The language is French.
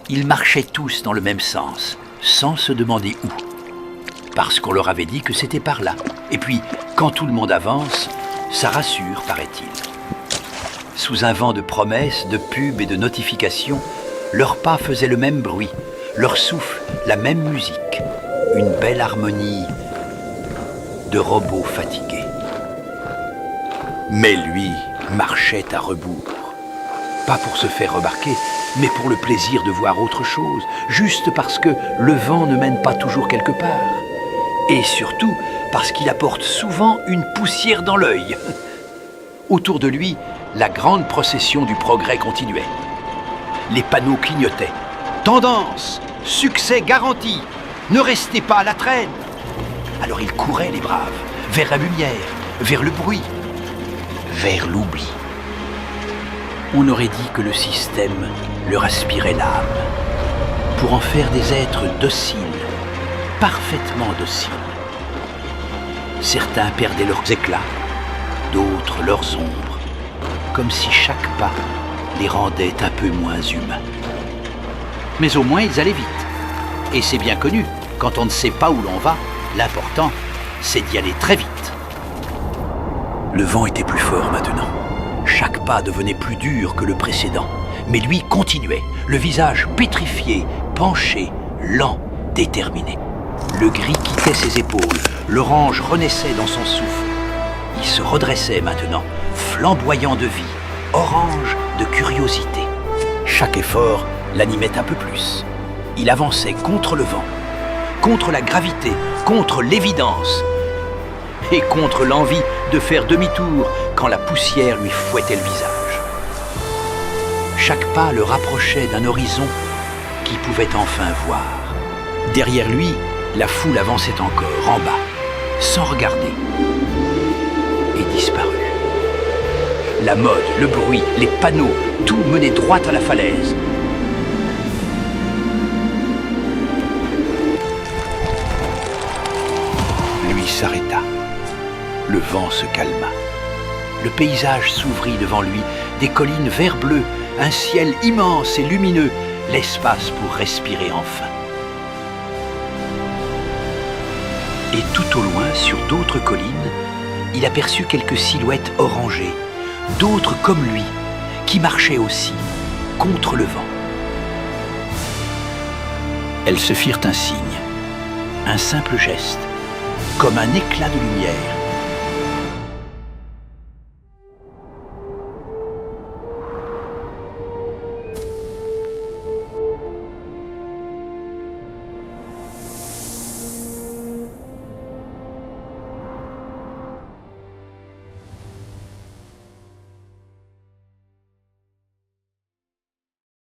Ils marchaient tous dans le même sens, sans se demander où. Parce qu'on leur avait dit que c'était par là. Et puis, quand tout le monde avance, ça rassure, paraît-il. Sous un vent de promesses, de pubs et de notifications, leurs pas faisaient le même bruit, leur souffle la même musique. Une belle harmonie de robots fatigués. Mais lui marchait à rebours. Pas pour se faire remarquer, mais pour le plaisir de voir autre chose, juste parce que le vent ne mène pas toujours quelque part. Et surtout parce qu'il apporte souvent une poussière dans l'œil. Autour de lui, la grande procession du progrès continuait. Les panneaux clignotaient. Tendance, succès garanti, ne restez pas à la traîne. Alors ils couraient, les braves, vers la lumière, vers le bruit, vers l'oubli. On aurait dit que le système leur aspirait l'âme, pour en faire des êtres dociles, parfaitement dociles. Certains perdaient leurs éclats, d'autres leurs ombres, comme si chaque pas les rendait un peu moins humains. Mais au moins ils allaient vite. Et c'est bien connu, quand on ne sait pas où l'on va, l'important, c'est d'y aller très vite. Le vent était plus fort maintenant. Chaque pas devenait plus dur que le précédent. Mais lui continuait, le visage pétrifié, penché, lent, déterminé. Le gris quittait ses épaules, l'orange renaissait dans son souffle. Il se redressait maintenant, flamboyant de vie, orange de curiosité. Chaque effort l'animait un peu plus. Il avançait contre le vent, contre la gravité, contre l'évidence et contre l'envie de faire demi-tour quand la poussière lui fouettait le visage. Chaque pas le rapprochait d'un horizon qu'il pouvait enfin voir. Derrière lui, la foule avançait encore, en bas, sans regarder, et disparut. La mode, le bruit, les panneaux, tout menait droit à la falaise. Lui s'arrêta. Le vent se calma. Le paysage s'ouvrit devant lui, des collines vert-bleu, un ciel immense et lumineux, l'espace pour respirer enfin. Et tout au loin, sur d'autres collines, il aperçut quelques silhouettes orangées, d'autres comme lui, qui marchaient aussi, contre le vent. Elles se firent un signe, un simple geste, comme un éclat de lumière,